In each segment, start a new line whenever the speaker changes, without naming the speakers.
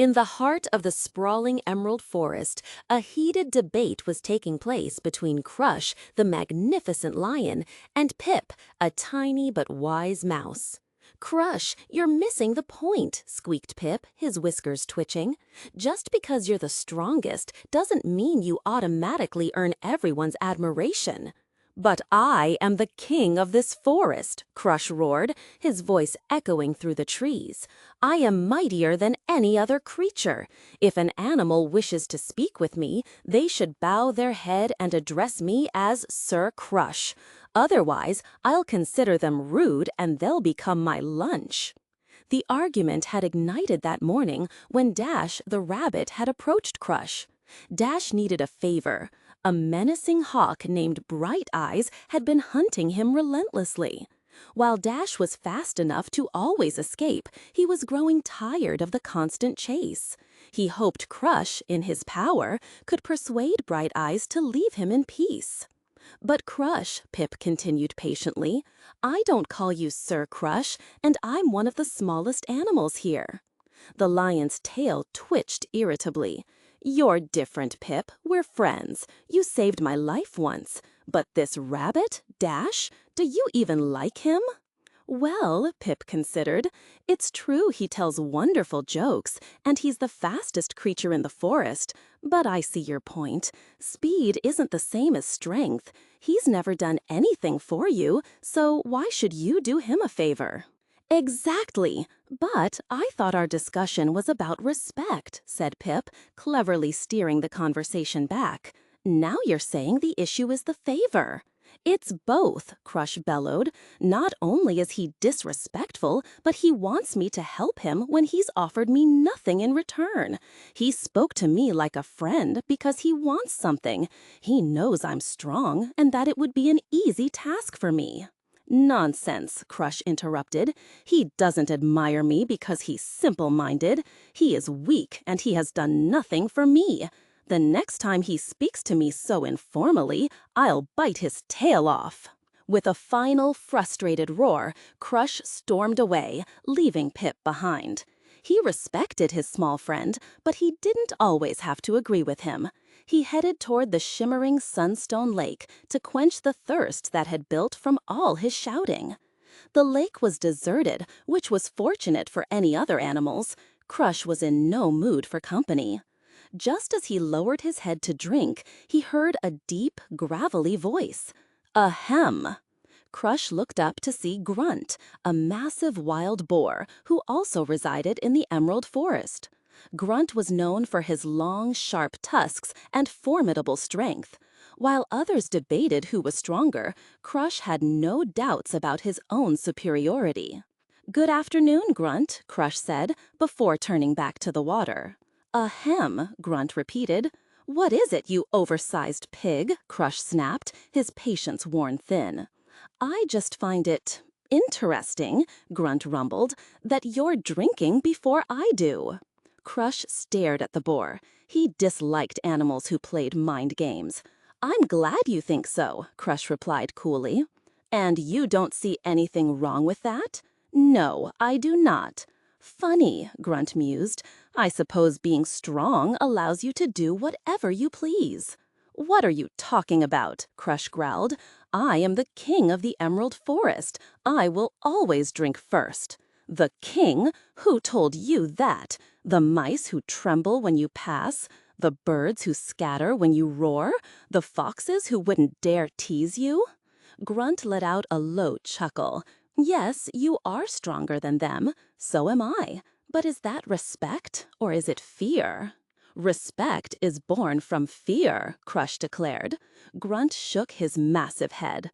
In the heart of the sprawling emerald forest, a heated debate was taking place between Crush, the magnificent lion, and Pip, a tiny but wise mouse. "Crush, you're missing the point," squeaked Pip, his whiskers twitching. "Just because you're the strongest doesn't mean you automatically earn everyone's admiration." "But I am the king of this forest," Crush roared, his voice echoing through the trees. "I am mightier than any other creature. If an animal wishes to speak with me, they should bow their head and address me as Sir Crush. Otherwise, I'll consider them rude and they'll become my lunch." The argument had ignited that morning when Dash the rabbit had approached Crush. Dash needed a favor. A menacing hawk named Bright Eyes had been hunting him relentlessly. While Dash was fast enough to always escape, he was growing tired of the constant chase. He hoped Crush, in his power, could persuade Bright Eyes to leave him in peace. "But Crush," Pip continued patiently, "I don't call you Sir Crush, and I'm one of the smallest animals here." The lion's tail twitched irritably. "You're different, Pip. We're friends. You saved my life once. But this rabbit, Dash, do you even like him?" "Well," Pip considered, "it's true he tells wonderful jokes, and he's the fastest creature in the forest. But I see your point. Speed isn't the same as strength. He's never done anything for you, so why should you do him a favor?" "Exactly. But I thought our discussion was about respect," said Pip, cleverly steering the conversation back. "Now you're saying the issue is the favor." "It's both," Crush bellowed. "Not only is he disrespectful, but he wants me to help him when he's offered me nothing in return. He spoke to me like a friend because he wants something. He knows I'm strong and that it would be an easy task for me." "Nonsense," Crush interrupted. "He doesn't admire me because he's simple-minded. He is weak, and he has done nothing for me. The next time he speaks to me so informally, I'll bite his tail off." With a final, frustrated roar, Crush stormed away, leaving Pip behind. He respected his small friend, but he didn't always have to agree with him. He headed toward the shimmering sunstone lake to quench the thirst that had built from all his shouting. The lake was deserted, which was fortunate for any other animals. Crush was in no mood for company. Just as he lowered his head to drink, he heard a deep, gravelly voice. "Ahem!" Crush looked up to see Grunt, a massive wild boar who also resided in the Emerald Forest. Grunt was known for his long, sharp tusks and formidable strength. While others debated who was stronger, Crush had no doubts about his own superiority. "Good afternoon, Grunt," Crush said, before turning back to the water. "Ahem," Grunt repeated. "What is it, you oversized pig?" Crush snapped, his patience worn thin. "I just find it interesting," Grunt rumbled, "that you're drinking before I do." Crush stared at the boar. He disliked animals who played mind games. "I'm glad you think so," Crush replied coolly. "And you don't see anything wrong with that?" "No, I do not." "Funny," Grunt mused. "I suppose being strong allows you to do whatever you please." "What are you talking about?" Crush growled. "I am the king of the Emerald Forest. I will always drink first." "The king? Who told you that? The mice who tremble when you pass? The birds who scatter when you roar? The foxes who wouldn't dare tease you?" Grunt let out a low chuckle. "Yes, you are stronger than them. So am I. But is that respect, or is it fear?" "Respect is born from fear," Crush declared. Grunt shook his massive head.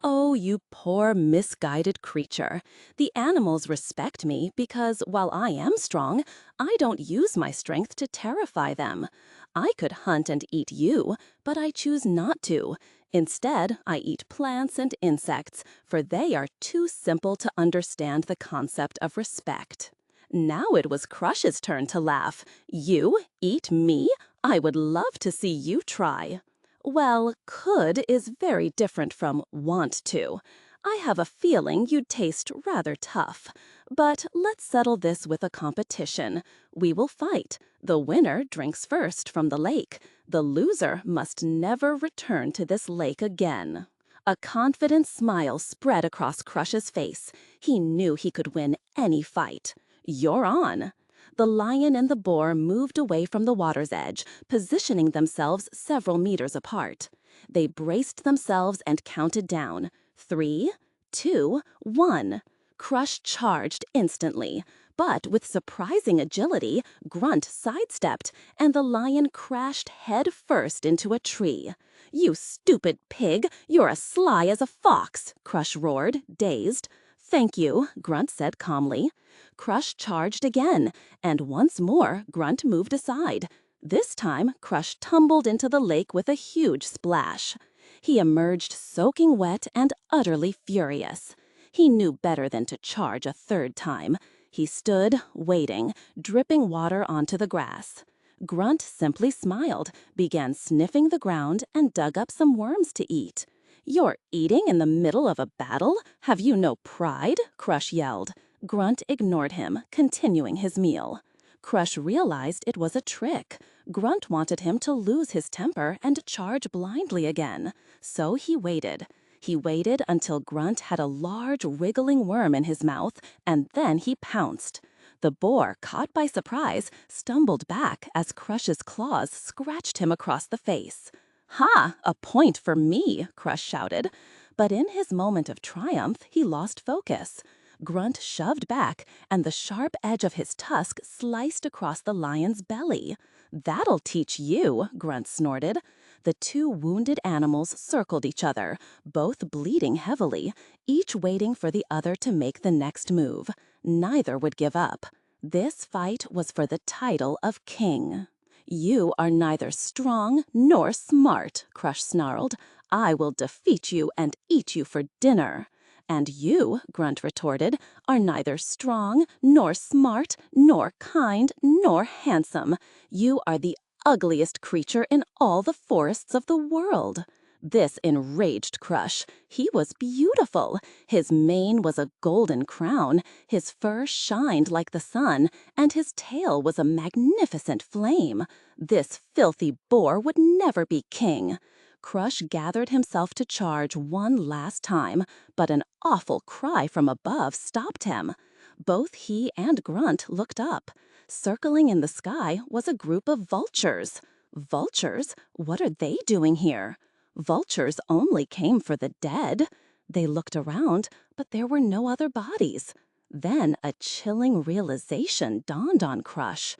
"Oh, you poor, misguided creature. The animals respect me because, while I am strong, I don't use my strength to terrify them. I could hunt and eat you, but I choose not to. Instead, I eat plants and insects, for they are too simple to understand the concept of respect." Now it was Crush's turn to laugh. "You eat me? I would love to see you try." "Well, could is very different from want to. I have a feeling you'd taste rather tough.
But let's settle this with a competition. We will fight. The winner drinks first from the lake. The loser must never return to this lake again." A confident smile spread across Crush's face. He knew he could win any fight. "You're on." The lion and the boar moved away from the water's edge, positioning themselves several meters apart. They braced themselves and counted down. 3, 2, 1. Crush charged instantly. But with surprising agility, Grunt sidestepped, and the lion crashed head first into a tree. "You stupid pig! You're as sly as a fox!" Crush roared, dazed. "Thank you," Grunt said calmly. Crush charged again, and once more Grunt moved aside. This time, Crush tumbled into the lake with a huge splash. He emerged soaking wet and utterly furious. He knew better than to charge a third time. He stood, waiting, dripping water onto the grass. Grunt simply smiled, began sniffing the ground, and dug up some worms to eat. "You're eating in the middle of a battle? Have you no pride?" Crush yelled. Grunt ignored him, continuing his meal. Crush realized it was a trick. Grunt wanted him to lose his temper and charge blindly again. So he waited. He waited until Grunt had a large, wriggling worm in his mouth, and then he pounced. The boar, caught by surprise, stumbled back as Crush's claws scratched him across the face. "Ha! A point for me!" Crush shouted. But in his moment of triumph, he lost focus. Grunt shoved back, and the sharp edge of his tusk sliced across the lion's belly. "That'll teach you," Grunt snorted. The two wounded animals circled each other, both bleeding heavily, each waiting for the other to make the next move. Neither would give up. This fight was for the title of king. "You are neither strong nor smart," Crush snarled. "I will defeat you and eat you for dinner." "And you," Grunt retorted, "are neither strong, nor smart, nor kind, nor handsome. You are the ugliest creature in all the forests of the world." This enraged Crush. He was beautiful. His mane was a golden crown, his fur shined like the sun, and his tail was a magnificent flame. This filthy boar would never be king. Crush gathered himself to charge one last time, but an awful cry from above stopped him. Both he and Grunt looked up. Circling in the sky was a group of vultures. Vultures? What are they doing here? Vultures only came for the dead. They looked around, but there were no other bodies. Then a chilling realization dawned on Crush.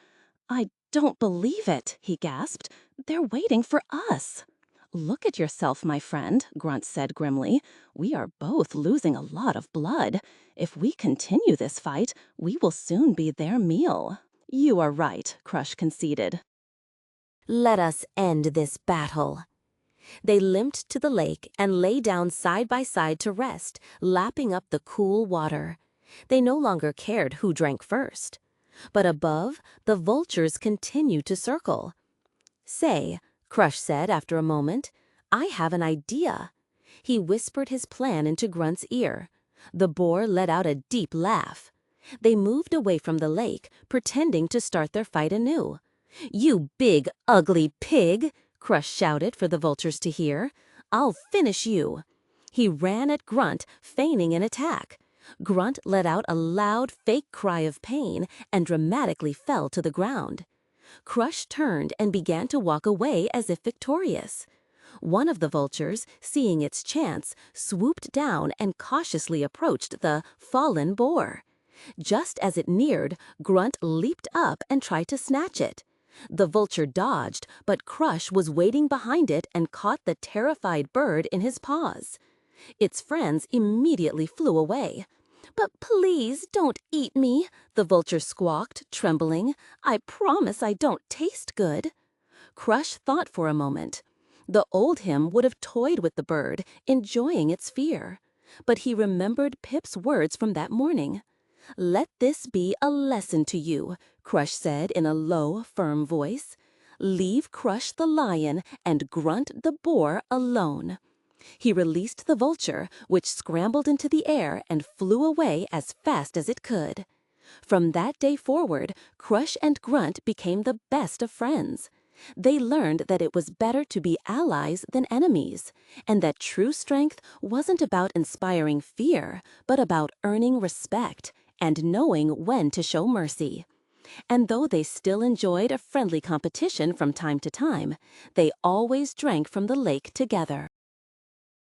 "I don't believe it," he gasped. "They're waiting for us." "Look at yourself, my friend," Grunt said grimly. "We are both losing a lot of blood. If we continue this fight, we will soon be their meal." "You are right," Crush conceded.
"Let us end this battle." They limped to the lake and lay down side by side to rest, lapping up the cool water. They no longer cared who drank first. But above, the vultures continued to circle. "Say," Crush said after a moment, "I have an idea." He whispered his plan into Grunt's ear. The boar let out a deep laugh. They moved away from the lake, pretending to start their fight anew. "You big, ugly pig!" Crush shouted for the vultures to hear. "I'll finish you." He ran at Grunt, feigning an attack. Grunt let out a loud, fake cry of pain and dramatically fell to the ground. Crush turned and began to walk away as if victorious. One of the vultures, seeing its chance, swooped down and cautiously approached the fallen boar. Just as it neared, Grunt leaped up and tried to snatch it. The vulture dodged, but Crush was waiting behind it and caught the terrified bird in his paws. Its friends immediately flew away. "But please don't eat me," the vulture squawked, trembling. "I promise I don't taste good." Crush thought for a moment. The old him would have toyed with the bird, enjoying its fear. But he remembered Pip's words from that morning. "Let this be a lesson to you," Crush said in a low, firm voice. "Leave Crush the lion and Grunt the boar alone."
He released the vulture, which scrambled into the air and flew away as fast as it could. From that day forward, Crush and Grunt became the best of friends. They learned that it was better to be allies than enemies, and that true strength wasn't about inspiring fear, but about earning respect and knowing when to show mercy. And though they still enjoyed a friendly competition from time to time, they always drank from the lake together.